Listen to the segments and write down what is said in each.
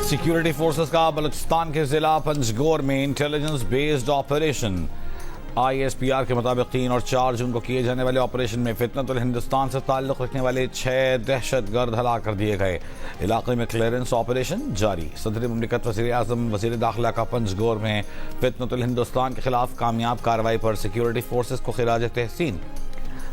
Security forces का बलूचिस्तान के जिला पंजगोर में इंटेलिजेंस बेस्ड ऑपरेशन। ISPR के मुताबिक 3 और 4 जून को किए जाने वाले ऑपरेशन में फितनतुल हिंदुस्तान से ताल्लुक़ रखने वाले 6 दहशतगर्द हलाक कर दिए गए। इलाके में क्लियरेंस ऑपरेशन जारी। सदर मुमलिकत वज़ीर आज़म वज़ीर दाखिला का पंजगोर में फितनतुल हिंदुस्तान के खिलाफ कामयाब कार्रवाई पर सिक्योरिटी फोर्सेस को खिराज तहसीन।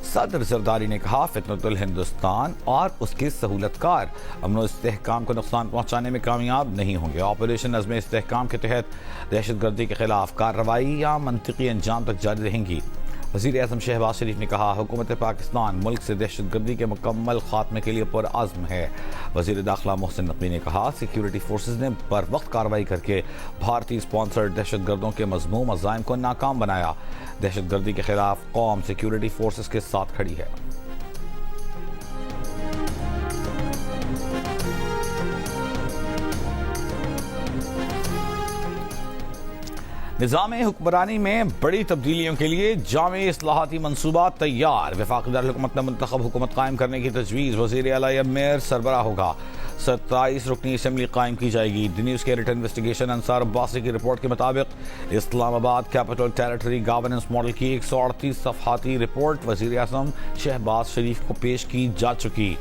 सदर जरदारी ने कहा, फितनतुल हिंदुस्तान और उसके सहूलतकार अमन व इस्तेहकाम को नुकसान पहुंचाने में कामयाब नहीं होंगे। ऑपरेशन अज़्म इस्तेहकाम के तहत दहशतगर्दी के खिलाफ कार्रवाइयाँ मंतिकी अंजाम तक जारी रहेंगी। वज़ीर आज़म शहबाज शरीफ ने कहा, हुकूमत पाकिस्तान मुल्क से दहशतगर्दी के मुकम्मल खात्मे के लिए पुरअज़्म है। वज़ीर दाखिला मोहसिन नकवी ने कहा, सिक्योरिटी फोर्सेज ने बर वक्त कार्रवाई करके भारतीय स्पॉन्सर्ड दहशतगर्दों के मज़मूम अज़ाइम को नाकाम बनाया। दहशतगर्दी के खिलाफ कौम सिक्योरिटी फोर्सेज के साथ खड़ी है। निज़ाम हुक्मरानी में बड़ी तब्दीलियों के लिए जामे इस्लाहाती मनसूबा तैयार। वफाकी दारुल-हुकूमत में मुंतखब हुकूमत कायम करने की तजवीज़। वज़ीर आला या मेयर सरबराह होगा। 27 रुकनी असम्बली कायम की जाएगी। द न्यूज़ के एडिटर इन्वेस्टिगेशन अंसार अब्बासी की रिपोर्ट के मुताबिक Islamabad capital territory governance model की 138 सफ़हाती रिपोर्ट वज़ीर आज़म शहबाज शरीफ को पेश की जा चुकी।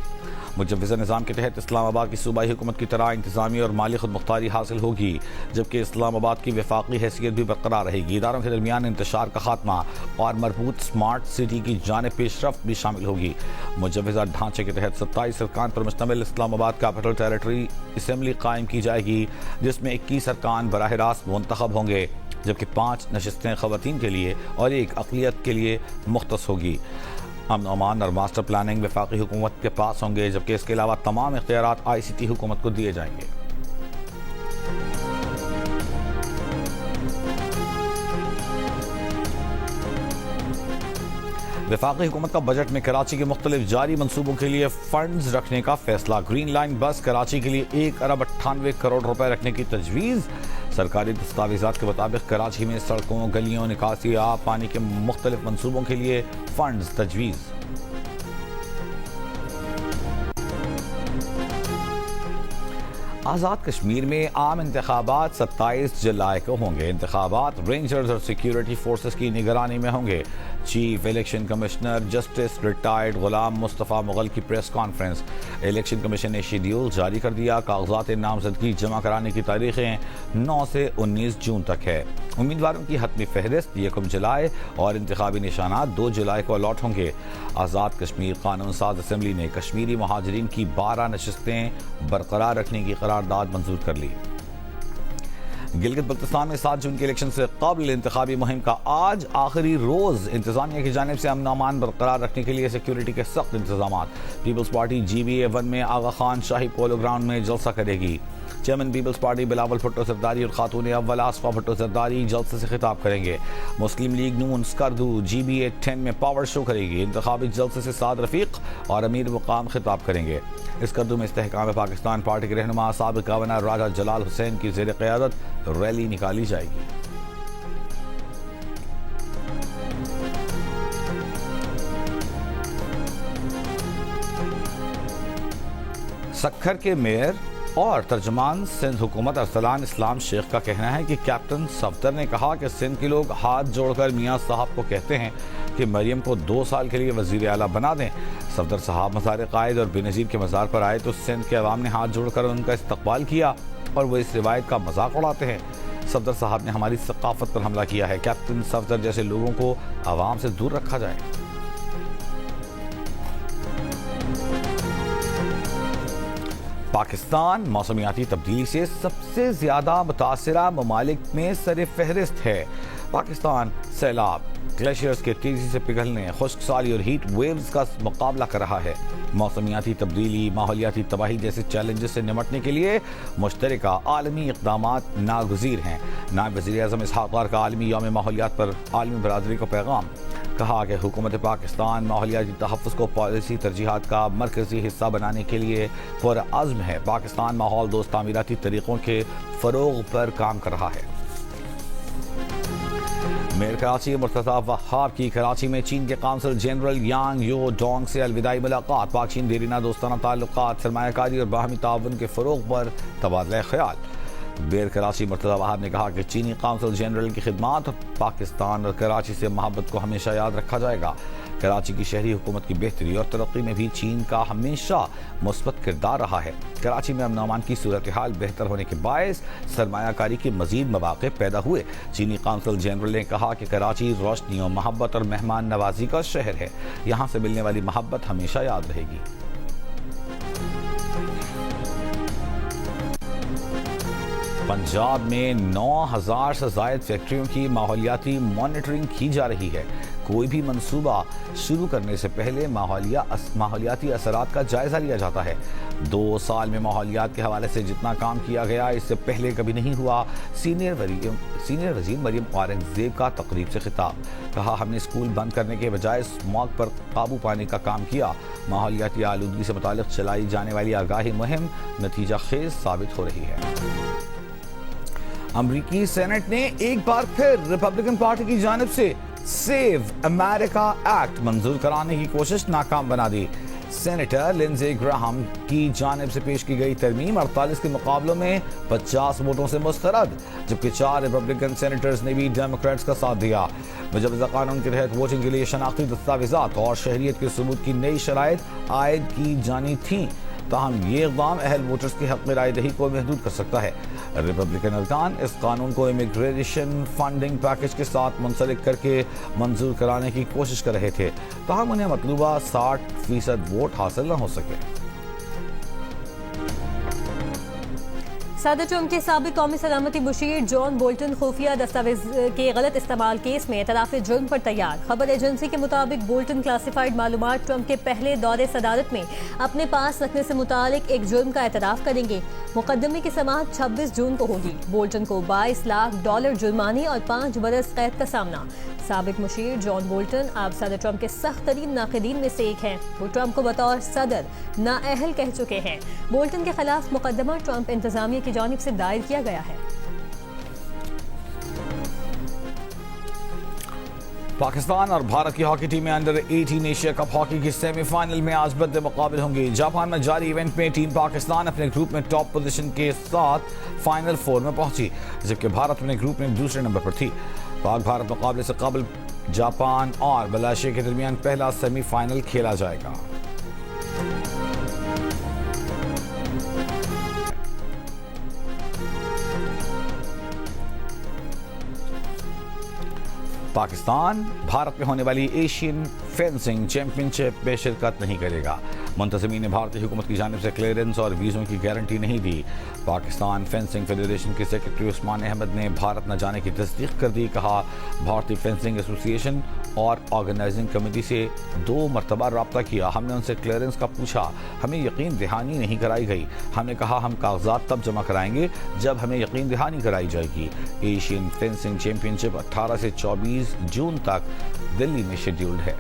मुजव्वज़ा निज़ाम के तहत इस्लामाबाद की सूबाई हुकूमत की तरह इंतज़ामी और माली खुदमुख्तारी हासिल होगी, जबकि इस्लामाबाद की वफाकी हैसियत भी बरकरार रहेगी। इदारों के दरमियान इंतशार का खात्मा और मरबूत स्मार्ट सिटी की जानिब पेशरफ्त भी शामिल होगी। मुजव्वज़ा ढांचे के तहत 27 अरकान पर मुश्तमिल इस्लामाबाद कैपिटल टेरिटरी असम्बली कायम की जाएगी, जिसमें 21 अरकान बराह रास्त मुंतखब होंगे, जबकि 5 नशिस्तें ख़वातीन के लिए और 1 अक़लियत के लिए मुख्तस होगी। अमन अमान और मास्टर प्लानिंग वफाकी हुकूमत के पास होंगे, जबकि इसके अलावा तमाम इख्तियारात ICT हुकूमत को दिए जाएंगे। वफाकी हुकूमत का बजट में कराची के मुख्तलिफ जारी मनसूबों के लिए फंड्स रखने का फैसला। ग्रीन लाइन बस कराची के लिए 1 अरब 98 करोड़ रुपए रखने की तजवीज़। सरकारी दस्तावेज़ात के मुताबिक कराची में सड़कों, गलियों, निकासी, आब पानी के मुख्तलिफ मनसूबों के लिए फंड्स तजवीज़। आज़ाद कश्मीर में आम इंतखाबात 27 जुलाई को होंगे। इंतखाबात रेंजर्स और सिक्योरिटी फोर्सेस की निगरानी में होंगे। Chief election commissioner justice retired Ghulam Mustafa Mughal की प्रेस कॉन्फ्रेंस। इलेक्शन कमीशन ने शेड्यूल जारी कर दिया। कागजात नामजदगी जमा कराने की तारीखें 9 से 19 जून तक है। उम्मीदवारों की हतमी फहरिस्त 1 जुलाई और इंतखाबी निशानात 2 जुलाई को अलॉट होंगे। आज़ाद कश्मीर कानून साज असम्बली ने कश्मीरी महाजरीन की 12 नशिस्तें बरकरार रखने की करारदाद मंजूर कर ली। गिलगित बल्तिस्तान में 7 जून के इलेक्शन से कबल इंतखाबी मुहिम का आज आखिरी रोज। इंतजामिया की जानिब से अमन अमान बरकरार रखने के लिए सिक्योरिटी के सख्त इंतजाम। पीपल्स पार्टी GBA1 में आगा खान शाही पोलो ग्राउंड में जलसा करेगी। चेयरमैन पीपल्स पार्टी बिलावल भुट्टो जरदारी और खातून अव्वल आसफा भुट्टो जरदारी जलसे से खिताब करेंगे। मुस्लिम लीग नून स्कर्दू GBA10 में पावर शो करेगी। इंतखाबी जलसे से साद रफीक और अमीर मुकाम खिताब करेंगे। स्कर्दू में इस्तेहकाम पाकिस्तान पार्टी के रहनुमा साबिक गवर्नर राजा जलाल हुसैन की ज़ेर क़यादत रैली निकाली जाएगी। सक्खर के मेयर और तर्जुमान सिंध हुकूमत अरसलान इस्लाम शेख का कहना है कि कैप्टन सफदर ने कहा कि सिंध के लोग हाथ जोड़कर मियाँ साहब को कहते हैं कि मरियम को 2 साल के लिए वज़ीर आला बना दें। सफदर साहब मज़ार कायद और बेनज़ीर के मज़ार पर आए तो सिंध के अवाम ने हाथ जोड़कर उनका इस्तकबाल किया और वो इस रिवायत का मजाक उड़ाते हैं। सफदर साहब ने हमारी सकाफत पर हमला किया है। कैप्टन सफदर जैसे लोगों को अवाम से दूर रखा जाए। पाकिस्तान मौसमियाती तब्दीली से सबसे ज़्यादा मुतासरा ममालिक में सर फहरिस्त है। पाकिस्तान सैलाब, ग्लेशियर्स के तेज़ी से पिघलने, खुश्क साली और हीट वेव्स का मुकाबला कर रहा है। मौसमियाती तब्दीली, माहौलियाती तबाही जैसे चैलेंजेस से निमटने के लिए मुश्तरका आलमी इक़दामात नागुज़ीर हैं। नायब वज़ीर आज़म इसहाक़ डार का आलमी यौम माहौलियात पर आलमी बरादरी को पैगाम। कहा कि हुकूमत पाकिस्तान माहौलियाती तहफ़्फ़ुज़ को पॉलिसी तरजीहात का मरकज़ी हिस्सा बनाने के लिए पुरअज़्म है। पाकिस्तान माहौल दोस्त तामीराती तरीक़ों के फ़रोग़ पर काम कर रहा है। میر کراچی مرتضی وہاب کی کراچی میں چین کے قونصل جنرل یانگ یو ڈونگ سے الوداعی ملاقات، پاک چین دیرینہ دوستانہ تعلقات، سرمایہ کاری اور باہمی تعاون کے فروغ پر تبادلہ خیال۔ میر کراچی مرتضی وہاب نے کہا کہ چینی قونصل جنرل کی خدمات اور پاکستان اور کراچی سے محبت کو ہمیشہ یاد رکھا جائے گا۔ کراچی کی شہری حکومت کی بہتری اور ترقی میں بھی چین کا ہمیشہ مثبت کردار رہا ہے۔ کراچی میں امن و امان کی صورتحال بہتر ہونے کے باعث سرمایہ کاری کے مزید مواقع پیدا ہوئے۔ چینی قونصل جنرل نے کہا کہ کراچی روشنی و محبت اور مہمان نوازی کا شہر ہے، یہاں سے ملنے والی محبت ہمیشہ یاد رہے گی۔ پنجاب میں 9,000 سے زائد فیکٹریوں کی ماحولیاتی مانیٹرنگ کی جا رہی ہے۔ کوئی بھی منصوبہ شروع کرنے سے پہلے ماحولیاتی اثرات کا جائزہ لیا جاتا ہے۔ 2 سال میں ماحولیات کے حوالے سے جتنا کام کیا گیا اس سے پہلے کبھی نہیں ہوا۔ سینئر وزیر مریم اورنگزیب کا تقریب سے خطاب، کہا ہم نے اسکول بند کرنے کے بجائے اسموگ پر قابو پانے کا کام کیا۔ ماحولیاتی آلودگی سے متعلق چلائی جانے والی آگاہی مہم نتیجہ خیز ثابت ہو رہی ہے۔ امریکی سینٹ نے ایک بار پھر ریپبلکن پارٹی کی جانب سے سیو امریکہ ایکٹ منظور کرانے کی کوشش ناکام بنا دی۔ سینیٹر لنزے گراہم کی جانب سے پیش کی گئی ترمیم 48 کے مقابلوں میں 50 ووٹوں سے مسترد، جبکہ 4 ریپبلکن سینیٹرز نے بھی ڈیموکریٹس کا ساتھ دیا۔ مجوزہ قانون کے تحت ووٹنگ کے لیے شناختی دستاویزات اور شہریت کے ثبوت کی نئی شرائط عائد کی جانی تھیں، تاہم یہ اقدام اہل ووٹرز کی حق رائے دہی کو محدود کر سکتا ہے۔ ریپبلکن ارکان اس قانون کو امیگریشن فنڈنگ پیکج کے ساتھ منسلک کر کے منظور کرانے کی کوشش کر رہے تھے، تاہم انہیں مطلوبہ 60% ووٹ حاصل نہ ہو سکے۔ صدر ٹرمپ کے سابق قومی سلامتی مشیر جان بولٹن خفیہ دستاویز کے غلط استعمال کیس میں اعتراف جرم پر تیار۔ خبر ایجنسی کے مطابق بولٹن کلاسیفائیڈ معلومات ٹرمپ کے پہلے دورے صدارت میں اپنے پاس رکھنے سے متعلق ایک جرم کا اعتراف کریں گے۔ مقدمے کی سماعت 26 جون کو ہوگی۔ بولٹن کو $22 لاکھ جرمانے اور 5 برس قید کا سامنا۔ سابق مشیر جان بولٹن اب صدر ٹرمپ کے سخت ترین ناقدین میں سے ایک ہیں۔ وہ ٹرمپ کو بطور صدر نااہل کہہ چکے ہیں۔ بولٹن کے خلاف مقدمہ ٹرمپ انتظامیہ کی جانب سے دائر کیا گیا ہے۔ پاکستان اور بھارت کی ہاکی ٹیمیں انڈر 18 ایشیا کپ ہاکی کی سیمی فائنل میں آج بد مقابل ہوں گی۔ جاپان میں جاری ایونٹ میں ٹیم پاکستان اپنے گروپ میں ٹاپ پوزیشن کے ساتھ فائنل 4 میں پہنچی، جبکہ بھارت اپنے گروپ میں دوسرے نمبر پر تھی۔ پاک بھارت مقابلے سے قبل جاپان اور ملائیشیا کے درمیان پہلا سیمی فائنل کھیلا جائے گا۔ پاکستان بھارت میں ہونے والی ایشین فینسنگ چیمپئن شپ میں شرکت نہیں کرے گا۔ منتظمین نے بھارتی حکومت کی جانب سے کلیئرنس اور ویزوں کی گارنٹی نہیں دی۔ پاکستان فینسنگ فیڈریشن کے سیکرٹری عثمان احمد نے بھارت نہ جانے کی تصدیق کر دی۔ کہا بھارتی فینسنگ ایسوسی ایشن اور آرگنائزنگ کمیٹی سے 2 مرتبہ رابطہ کیا، ہم نے ان سے کلیئرنس کا پوچھا، ہمیں یقین دہانی نہیں کرائی گئی۔ ہم نے کہا ہم کاغذات تب جمع کرائیں گے جب ہمیں یقین دہانی کرائی جائے گی۔ ایشین فینسنگ چیمپئن شپ 18 سے 24 جون تک دلی میں شیڈیولڈ ہے۔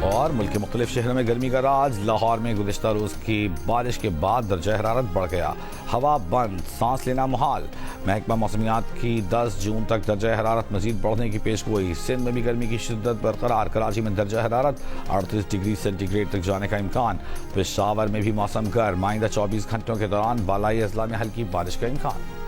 اور ملک کے مختلف شہروں میں گرمی کا راج۔ لاہور میں گزشتہ روز کی بارش کے بعد درجہ حرارت بڑھ گیا، ہوا بند، سانس لینا محال۔ محکمہ موسمیات کی 10 جون تک درجہ حرارت مزید بڑھنے کی پیشگوئی۔ سندھ میں بھی گرمی کی شدت برقرار، کراچی میں درجہ حرارت 38 ڈگری سینٹی گریڈ تک جانے کا امکان۔ پشاور میں بھی موسم گرم، آئندہ 24 گھنٹوں کے دوران بالائی اضلاع میں ہلکی بارش کا امکان۔